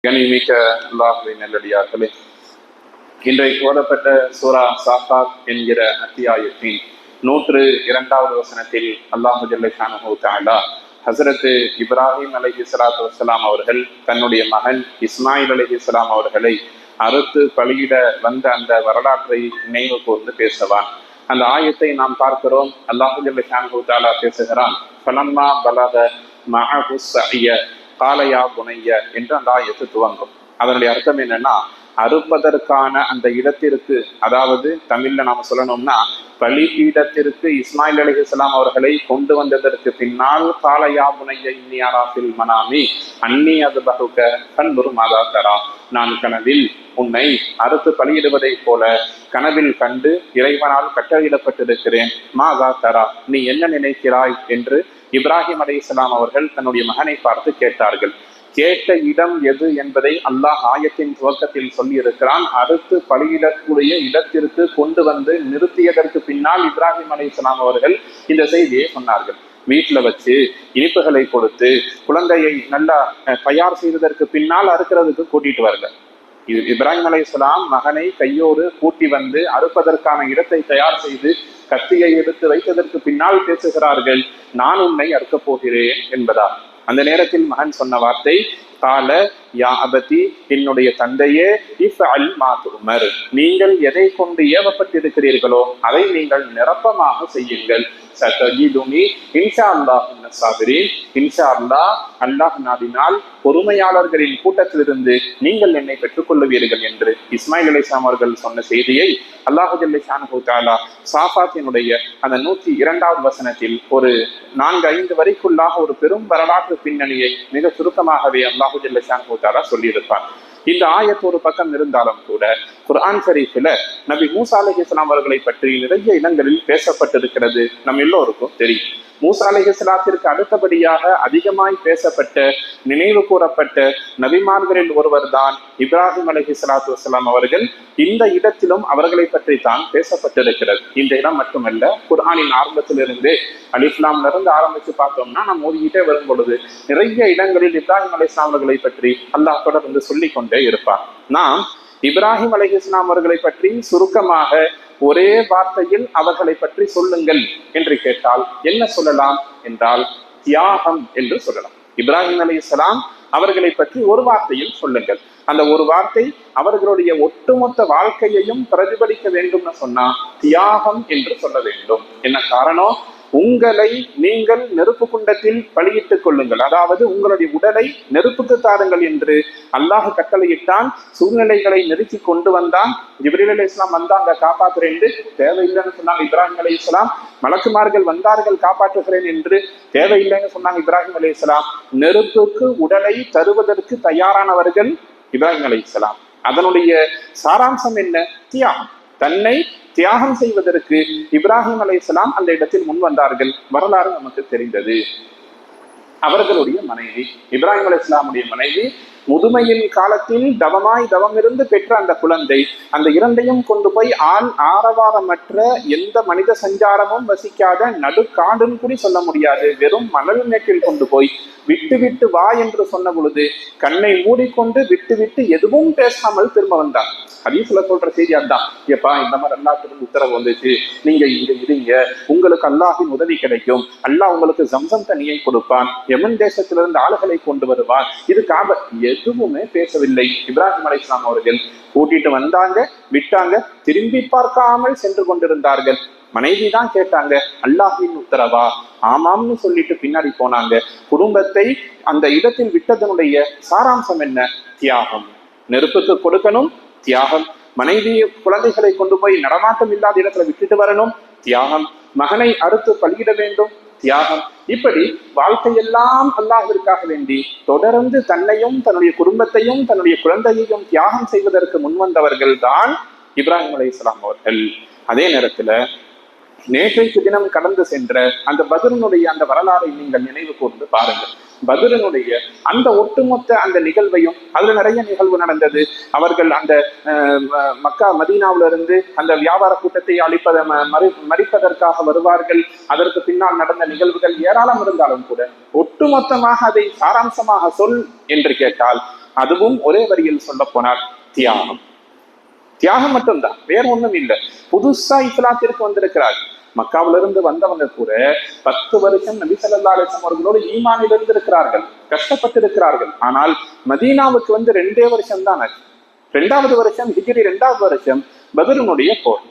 கனிமிக்க அல்லாஹ்வின் நல்லடியார்களே, இன்றைக்கு ஓதப்பட்ட சூரா சாஃபாத் என்கிற அத்தியாயத்தின் 102வது வசனத்தில் அல்லாஹு ஜல்ல ஷானஹு தஆலா ஹஸரத் இப்ராஹிம் அலைஹிஸ்ஸலாத்து வஸ்ஸலாம் அவர்கள் தன்னுடைய மகன் இஸ்மாயில் அலைஹிஸ்ஸலாம் அவர்களை அறுத்து பலியிட வந்த அந்த வரலாற்றை நினைவு கூர்ந்து பேசுவான். அந்த ஆயத்தை நாம் பார்க்கிறோம். அல்லாஹு ஜல்ல ஷானஹு தஆலா பேசுகிறான், ஃபலம்மா பலக மஅஹு ஸஅய காலையா புனைய என்று அந்த ஆயத்து துவங்கும். அதனுடைய அர்த்தம் என்னன்னா, அறுப்பதற்கான அந்த இடத்திற்கு, அதாவது தமிழ்ல நாம சொல்லணும்னா பலிபீடத்திற்கு இஸ்மாயில் அலைஹிஸ்ஸலாம் அவர்களை கொண்டு வந்ததற்கு பின்னால் காலையா புனைய இன்னி அராஃபில் மனாமி அன்னி அதுபஹுக ஃபன்துர் மாதா தரா, நான் கனவில் உன்னை அறுத்து பலியிடுவதை போல கனவில் கண்டு இறைவனால் கட்டளையிடப்பட்டிருக்கிறேன். மாதா தரா, நீ என்ன நினைக்கிறாய் என்று இப்ராஹிம் அலைஹிஸ்ஸலாம் அவர்கள் தன்னுடைய மகனை பார்த்து கேட்டார்கள். கேட்ட இடம் எது என்பதை அல்லாஹ் ஆயத்தின் துவக்கத்தில் சொல்லி இருக்கிறான். அறுத்து பலியிடக்கூடிய இடத்திற்கு கொண்டு வந்து நிறுத்தியதற்கு பின்னால் இப்ராஹிம் அலைஹிஸ்ஸலாம் அவர்கள் இந்த செய்தியை சொன்னார்கள். வீட்டுல வச்சு இனிப்புகளை கொடுத்து குழந்தையை நல்லா தயார் செய்ததற்கு பின்னால் அறுக்கிறதுக்கு கூட்டிட்டு வரல. இப்ராஹிம் அலைஹிஸ்ஸலாம் மகனை கையோடு கூட்டி வந்து அறுப்பதற்கான இடத்தை தயார் செய்து கத்தியை எடுத்து வைத்ததற்கு பின்னால் பேசுகிறார்கள், நான் உன்னை அறுக்கப் போகிறேன் என்பதா. அந்த நேரத்தில் மகன் சொன்ன வார்த்தை, கால யா அபதி, என்னுடைய தந்தையே, இஃப்அல் மா துமர், நீங்கள் எதை கொண்டு ஏவப்பட்டிருக்கிறீர்களோ அதை நீங்கள் நிரப்பமாக செய்யுங்கள். சதஜிதுனி இன்ஷா அல்லாஹ் மினஸ் சாபிரீன், இன்ஷா அல்லாஹ், அல்லாஹ் நாடினால் பொறுமையாளர்களின் கூட்டத்திலிருந்து நீங்கள் என்னை பெற்றுக் கொள்ளுவீர்கள் என்று இஸ்மாயில் அலைஹிஸ்ஸலாம் அவர்கள் சொன்ன செய்தியை அல்லாஹு ஜல்ல ஷானஹு தஆலா சாஃபாத்தினுடைய அந்த 102வது வசனத்தில் ஒரு 4-5 வரைக்குள்ளாக ஒரு பெரும் வரலாற்று பின்னணியை மிக சுருக்கமாகவே அல்லாஹு ஜல்ல ஷானஹு தஆலா சொல்லியிருப்பார். இந்த ஆயத்து ஒரு பக்கம் இருந்தாலும் கூட குர்ஆன் ஷரீஃபில் நபி மூசா அலைஹிஸ்ஸலாம் அவர்களை பற்றி நிறைய இடங்களில் பேசப்பட்டிருக்கிறது. நம் எல்லோருக்கும் தெரியும். மூசா அலைஹிஸ்ஸலாத்திற்கு அடுத்தபடியாக அதிகமாய் பேசப்பட்ட, நினைவு கூறப்பட்ட நபிமார்களில் ஒருவர் தான் இப்ராஹிம் அலைஹிஸ்ஸலாத்து வஸ்ஸலாம் அவர்கள். இந்த இடத்திலும் அவர்களை பற்றி தான் பேசப்பட்டிருக்கிறது. இந்த இடம் மட்டுமல்ல, குர்ஆனின் ஆரம்பத்திலிருந்து அலிஃப்லாம்ல இருந்து ஆரம்பிச்சு பார்த்தோம்னா நாம் ஓதிக்கிட்டே வரும் பொழுது நிறைய இடங்களில் இப்ராஹிம் அலைஹிஸ்ஸலாம் அவர்களை பற்றி அல்லாஹ் தொடர்ந்து சொல்லிக் கொண்டே இருப்பார். நாம் இப்ராஹிம் அலைஹிஸ்ஸலாம் அவர்களை பற்றி சுருக்கமாக ஒரே வார்த்தையில் அவர்களை பற்றி சொல்லுங்கள் என்று கேட்டால் என்ன சொல்லலாம் என்றால் தியாகம் என்று சொல்லலாம். இப்ராஹிம் அலைஹிஸ்ஸலாம் அவர்களை பற்றி ஒரு வார்த்தையில் சொல்லுங்கள். அந்த ஒரு வார்த்தை அவர்களுடைய ஒட்டுமொத்த வாழ்க்கையையும் பிரதிபலிக்க வேண்டும்னு சொன்னா தியாகம் என்று சொல்ல வேண்டும். என்ன காரணம்? உங்களை நீங்கள் நெருப்பு குண்டத்தில் பலியிட்டுக் கொள்ளுங்கள், அதாவது உங்களுடைய உடலை நெருப்புக்கு தாருங்கள் என்று அல்லாஹ் கட்டளையிட்டான். சூழ்நிலைகளை நெருக்கி கொண்டு வந்தான். ஜிப்ரீல் அலைஹிஸ்ஸலாம் வந்தாங்க காப்பாற்றுறேன், தேவையில்லைன்னு சொன்னாங்க இப்ராஹிம் அலைஹிஸ்ஸலாம். மலக்குமார்கள் வந்தார்கள் காப்பாற்றுகிறேன் என்று, தேவையில்லைன்னு சொன்னாங்க இப்ராஹிம் அலைஹிஸ்ஸலாம். நெருப்புக்கு உடலை தருவதற்கு தயாரானவர்கள் இப்ராஹிம் அலைஹிஸ்ஸலாம். அதனுடைய சாராம்சம் என்ன? தியாகம். தன்னை தியாகம் செய்வதற்கு இப்ராஹிம் அலைஹிஸ்ஸலாம் அந்த இடத்தில் முன் வந்தார்கள். வரலாறு நமக்கு தெரிந்தது. அவர்களுடைய மனைவி, இப்ராஹிம் அலைஹிஸ்ஸலாமுடைய மனைவி, முதுமையின் காலத்தில் தவமிருந்து பெற்ற அந்த குழந்தை, அந்த இரண்டையும் கொண்டு போய் ஆரவாரமற்ற எந்த மனித சஞ்சாரமும் வசிக்காத நடுக்காடுன்னு கூட சொல்ல முடியாது வெறும் மணல் மேட்டில் கொண்டு போய் விட்டு வா என்று சொன்ன பொழுது கண்ணை மூடிக்கொண்டு விட்டு எதுவும் பேசாமல் திரும்ப வந்தார். ஹதீஸ்ல சொல்ற செய்தி அதான், எப்பா இந்த மாதிரி அல்லாஹ்வின் உத்தரவு வந்துச்சு, நீங்க இங்க இருங்க, உங்களுக்கு அல்லாஹ்வின் உதவி கிடைக்கும், அல்லாஹ் உங்களுக்கு ஜம்சம் தண்ணியை கொடுப்பான், யமன் தேசத்திலிருந்து ஆளுகளை கொண்டு வருவார், இதுக்காக எதுவுமே பேசவில்லை. இப்ராஹிம் அலைஹிஸ்ஸலாம் அவர்கள் கூட்டிட்டு வந்தாங்க, விட்டாங்க, திரும்பி பார்க்காமல் சென்று கொண்டிருந்தார்கள். மனைவி தான் கேட்டாங்க, அல்லாஹ்வின் உத்தரவா? ஆமாம்னு சொல்லிட்டு பின்னாடி போனாங்க. குடும்பத்தை அந்த இடத்தில் விட்டதனுடைய சாராம்சம் என்ன? தியாகம். நெருப்புக்கு கொடுக்கணும், தியாகம். மனைவி குழந்தைகளை கொண்டு போய் நடமாட்டம் இல்லாத இடத்துல விட்டுட்டு வரணும், தியாகம். மகனை அறுத்து பலியிட வேண்டும், தியாகம். இப்படி வாழ்க்கையெல்லாம் அல்லாஹ்விற்காக வேண்டி தொடர்ந்து தன்னையும் தன்னுடைய குடும்பத்தையும் தன்னுடைய குழந்தையையும் தியாகம் செய்வதற்கு முன்வந்தவர்கள் தான் இப்ராஹிம் அலைஹிஸ்ஸலாம் அவர்கள். அதே நேரத்துல நேற்றைக்கு தினம் கடந்து சென்ற அந்த பத்ருனுடைய அந்த வரலாறை நீங்கள் நினைவு கூர்ந்து பாருங்கள். பத்ருனுடைய அந்த ஒட்டுமொத்த அந்த நிகழ்வையும், அதுல நிறைய நிகழ்வு நடந்தது. அவர்கள் அந்த மக்கா மதீனாவில இருந்து அந்த வியாபார கூட்டத்தை மறிப்பதற்காக வருவார்கள். அதற்கு பின்னால் நடந்த நிகழ்வுகள் ஏராளம் இருந்தாலும் கூட ஒட்டுமொத்தமாக அதை சாராம்சமாக சொல் என்று கேட்டால் அதுவும் ஒரே வரியில் சொல்ல போனால் தியாகம். தியாகம் மட்டும்தான், வேற ஒண்ணும் இல்லை. புதுசா இஸ்லாத்திற்கு வந்திருக்கிறார். மக்காவிலிருந்து வந்தவங்க கூட 10 வருஷம் நபி ஸல்லல்லாஹு அலைஹி வஸல்லம் அவர்களோடு ஈமானில் இருந்திருக்கிறார்கள், கஷ்டப்பட்டு இருக்கிறார்கள். ஆனால் மதீனாவுக்கு வந்து 2 வருஷம் தான். 2வது வருஷம் ஹிஜ்ரி 2வது வருஷம் பத்ருனுடைய போர்.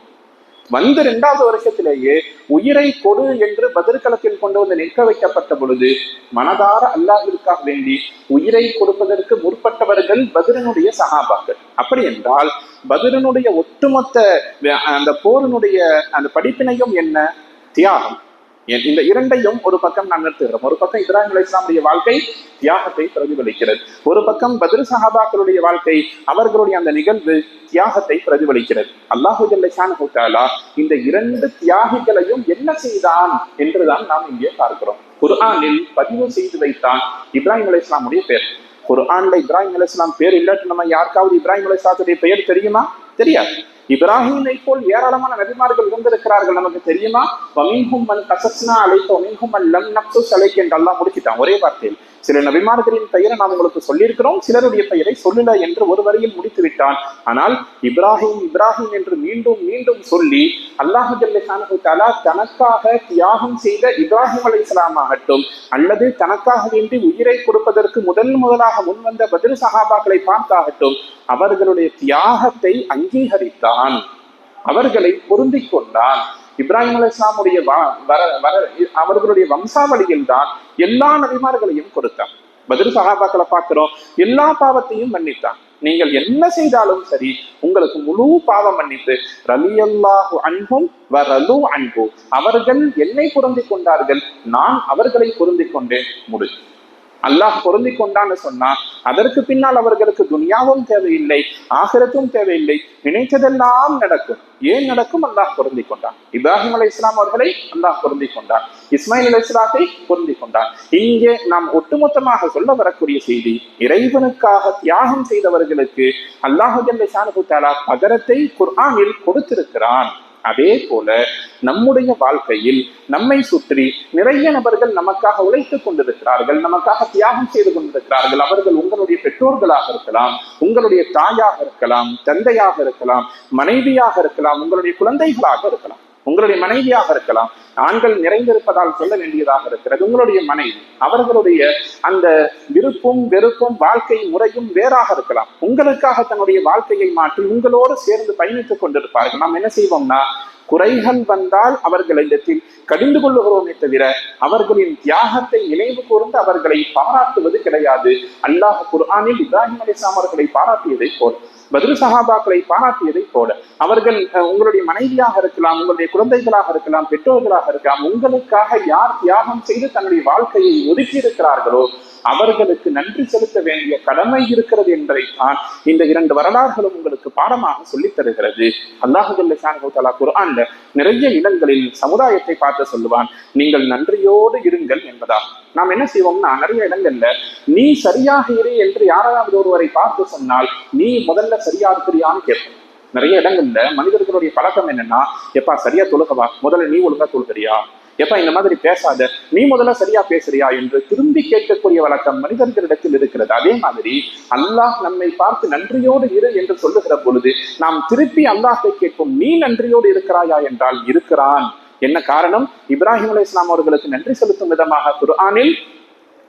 வந்து 2வது வருஷத்திலேயே உயிரை கொடு என்று பத்ர்களத்தில் கொண்டு வந்து நிற்க வைக்கப்பட்ட பொழுது மனதார அல்லாஹ்விற்காக வேண்டி உயிரை கொடுப்பதற்கு முற்பட்டவர்கள் பத்ரனுடைய சஹாபாக்கள். அப்படி என்றால் பத்ரனுடைய ஒட்டுமொத்த அந்த போரினுடைய அந்த படிப்பினையும் என்ன? தியாகம். இந்த இரண்டையும் ஒரு பக்கம் நான் நிறுத்துகிறோம். ஒரு பக்கம் இப்ராஹிம் அலைஹிஸ்ஸலாமுடைய வாழ்க்கை தியாகத்தை பிரதிபலிக்கிறது, ஒரு பக்கம் பத்ர் சஹாபாக்களுடைய வாழ்க்கை, அவர்களுடைய அந்த நிகழ்வு தியாகத்தை பிரதிபலிக்கிறது. அல்லாஹு ஜல்ல ஷானஹு தஆலா இந்த 2 தியாகிகளையும் என்ன செய்தான் என்றுதான் நாம் இங்கே பார்க்கிறோம். குர்ஆனில் பதிவு செய்து வைத்தான் இப்ராஹிம் அலைஹிஸ்ஸலாமுடைய பேர். குர்ஆன்ல இப்ராஹிம் அலைஹிஸ்ஸலாம் பேர் இல்லாட்டி நம்ம யாருக்காவது இப்ராஹிம் அலைஹிஸ்ஸலாத்துடைய பெயர் தெரியுமா? தெரியாது. இப்ராஹிமை போல் ஏராளமான நபிமார்கள் இருந்திருக்கிறார்கள், நமக்கு தெரியுமா? வமின்ஹும் மன் கஸஸ்னா அலைக வமின்ஹும் மன் லம் நக்ஸுஸ் அலைக என்று அல்லாஹ் முடிச்சிட்டான் ஒரே வார்த்தையில். சில நபிமார்களின் பெயரை நாம் உங்களுக்கு சொல்லியிருக்கிறோம், சிலருடைய பெயரை சொல்லல என்று ஒரு வரியில் முடித்து விட்டான். ஆனால் இப்ராஹிம் இப்ராஹிம் என்று மீண்டும் மீண்டும் சொல்லி அல்லாஹ் ஜல்ல ஷானஹு தஆலா தனக்காக தியாகம் செய்த இப்ராஹிம் அலைஹிஸ்ஸலாம் ஆகட்டும், அல்லது தனக்காக வேண்டி உயிரை கொடுப்பதற்கு முதலாக முன்வந்த பத்ர் சஹாபாக்களை பார்த்தாகட்டும், அவர்களுடைய தியாகத்தை அங்கீகரித்தான், அவர்களை பொருந்தி கொண்டான். இப்ராஹிம் அலைஹிஸ்ஸலாமுடைய அவர்களுடைய வம்சாவளியில் தான் எல்லா நபிமார்களையும் கொடுத்தான். பத்ர் சஹாபாக்களை பார்க்கிறோம், எல்லா பாவத்தையும் மன்னித்தான். நீங்கள் என்ன செய்தாலும் சரி, உங்களுக்கு முழு பாவ மன்னிப்பு. ரலியல்லாஹு அன்ஹும் வ ரலு அன்ஹு, அவர்கள் என்னை பொருந்தி கொண்டார்கள், நான் அவர்களை பொருந்தி கொண்டேன். அல்லாஹ் பொருந்தி கொண்டான்னு சொன்னா அதற்கு பின்னால் அவர்களுக்கு துனியாவும் தேவையில்லை, ஆகிரத்தும் தேவையில்லை, நினைத்ததெல்லாம் நடக்கும். ஏன் நடக்கும்? அல்லாஹ் பொருந்தி கொண்டான். இப்ராஹிம் அலைஹிஸ்ஸலாம் அவர்களை அல்லாஹ் பொருந்தி கொண்டான், இஸ்மாயில் அலைஹிஸ்ஸலாத்தை பொருந்தி கொண்டான். இங்கே நாம் ஒட்டுமொத்தமாக சொல்ல வரக்கூடிய செய்தி, இறைவனுக்காக தியாகம் செய்தவர்களுக்கு அல்லாஹ் ஜல்ல ஷானஹு தஆலா பகரத்தை குர்ஆனில் கொடுத்திருக்கிறான். அதே போல நம்முடைய வாழ்க்கையில் நம்மை சுற்றி நிறைய நபர்கள் நமக்காக உழைத்துக் கொண்டிருக்கிறார்கள், நமக்காக தியாகம் செய்து கொண்டிருக்கிறார்கள். அவர்கள் உங்களுடைய பெற்றோர்களாக இருக்கலாம், உங்களுடைய தாயாக இருக்கலாம், தந்தையாக இருக்கலாம், மனைவியாக இருக்கலாம், உங்களுடைய குழந்தைகளாக இருக்கலாம், உங்களுடைய மனைவியாக இருக்கலாம். ஆண்கள் நிறைந்திருப்பதால் சொல்ல வேண்டியதாக இருக்கிறது, உங்களுடைய மனைவி, அவர்களுடைய அந்த விருப்பும் வெறுப்பும் வாழ்க்கை முறையும் வேறாக இருக்கலாம். உங்களுக்காக தன்னுடைய வாழ்க்கையை மாற்றி உங்களோடு சேர்ந்து பயணித்துக் கொண்டிருப்பார்கள். நாம் என்ன செய்வோம்னா, குறைகள் வந்தால் அவர்களிடத்தில் கடிந்து கொள்ளுகிறோமே தவிர அவர்களின் தியாகத்தை நினைவு கூர்ந்து அவர்களை பாராட்டுவது கிடையாது. அல்லாஹ் குர்ஆனில் இப்ராஹிம் அலைஹிஸ்ஸலாம் அவர்களை பாராட்டியதை போல, பத்ர் சஹாபாக்களை பாராட்டியதை போல, அவர்கள் உங்களுடைய மனைவியாக இருக்கலாம், உங்களுடைய குழந்தைகளாக இருக்கலாம், பெற்றோர்களாக இருக்கலாம், உங்களுக்காக யார் தியாகம் செய்து தன்னுடைய வாழ்க்கையை ஒதுக்கி இருக்கிறார்களோ அவர்களுக்கு நன்றி செலுத்த வேண்டிய கடமை இருக்கிறது என்பதைத்தான் இந்த 2 வரலாறுகளும் உங்களுக்கு பாடமாக சொல்லித் தருகிறது. அல்லாஹ் ஜல்ல ஷானஹு தஆலா குர்ஆன்ல நிறைய இடங்களில் சமுதாயத்தை பார்த்து சொல்லுவான், நீங்கள் நன்றியோடு இருங்கள் என்பதா. நாம் என்ன செய்வோம்னா, நிறைய இடங்கள்ல நீ சரியாக இரு என்று யாராவது ஒருவரை பார்த்து சொன்னால் நீ முதல்ல சரியா இருக்கிறியான்னு கேட்போம். நிறைய இடங்கள்ல மனிதர்களுடைய பழக்கம் என்னன்னா, எப்பா சரியா தொழுகவா, முதல்ல நீ ஒழுங்கா தொழுகிறியா, எப்ப இந்த மாதிரி பேசாத, நீ முதல்ல சரியா பேசுறியா என்று திரும்பி கேட்கக்கூடிய வழக்கம் மனிதர்களிடத்தில் இருக்கிறது. அதே மாதிரி அல்லாஹ் நம்மை பார்த்து நன்றியோடு இரு என்று சொல்லுகிற பொழுது நாம் திருப்பி அல்லாஹை கேட்போம், நீ நன்றியோடு இருக்கிறாயா என்றால் இருக்கிறான். என்ன காரணம்? இப்ராஹிம் அலைஹிஸ்ஸலாம் அவர்களுக்கு நன்றி செலுத்தும் விதமாக குர்ஆனில்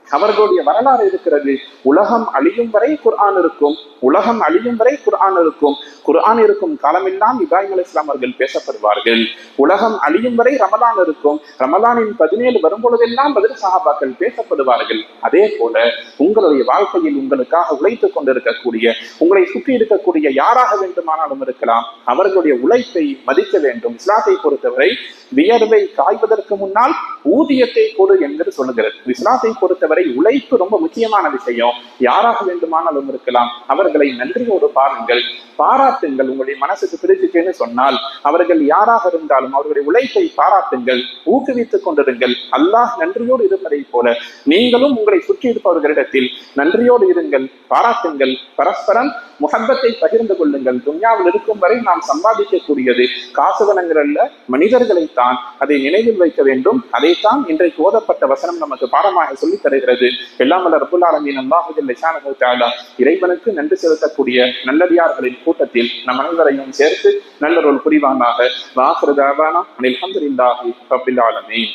அவர்களுடைய வரலாறு இருக்கிறது. உலகம் அழியும் வரை குர்ஆன் இருக்கும், உலகம் அழியும் வரை குர்ஆன் இருக்கும், குர்ஆன் இருக்கும் காலமெல்லாம் இப்ராஹிம் அலைஹிஸ்ஸலாம் அவர்கள் பேசப்படுவார்கள். உலகம் அழியும் வரை ரமலான் இருக்கும், ரமலானின் 17 வரும்பொழுதெல்லாம் பத்ர் சஹாபாக்கள் பேசப்படுவார்கள். அதே போல உங்களுடைய வாழ்க்கையில் உங்களுக்காக உழைத்துக் கொண்டிருக்கக்கூடிய, உங்களை சுற்றி இருக்கக்கூடிய யாராக வேண்டுமானாலும் இருக்கலாம், அவர்களுடைய உழைப்பை மதிக்க வேண்டும். இஸ்லாத்தை பொறுத்தவரை வியர்வை காய்வதற்கு முன்னால் ஊதியத்தை கொடு என்று சொல்லுகிறது. இஸ்லாத்தை பொறுத்தவரை உழைப்பு ரொம்ப முக்கியமான விஷயம். யாராக வேண்டுமானாலும் இருக்கலாம், அவர்களை நன்றியோடு பாருங்கள், பாராட்டுங்கள். உங்களுடைய மனசுக்கு பிடிச்சிட்டேன்னு சொன்னால் அவர்கள் யாராக இருந்தாலும் அவர்களுடைய உழைப்பை பாராட்டுங்கள், ஊக்குவித்துக் கொண்டிருங்கள். அல்லாஹ் நன்றியோடு இருப்பதை போல நீங்களும் உங்களை சுற்றி இருப்பவர்களிடத்தில் நன்றியோடு இருங்கள், பாராட்டுங்கள், பரஸ்பரம் முஹப்பத்தை பகிர்ந்து கொள்ளுங்கள். துன்யாவில் இருக்கும் வரை நாம் சம்பாதிக்கக்கூடியது காசுவனங்கள் அல்ல, மனிதர்களைத்தான். அதை நினைவில் வைக்க வேண்டும். அதே அதைத்தான் இன்றைக்கு ஓதப்பட்ட வசனம் நமக்கு பாடமாக சொல்லித் தருகிறது. எல்லாம் வல்ல ரப்புல் ஆலமீன் அல்லாஹ் ஜல்ல ஷானஹு தஆலா இறைவனுக்கு நன்றி செலுத்தக்கூடிய நல்லடியார்களின் கூட்டத்தில் நம் அனைவரையும் சேர்த்து நல்லொருள் புரிவானாக. வாஹிரு தஅவானா அனில் ஹம்துலில்லாஹி ரப்பில் ஆலமீன்.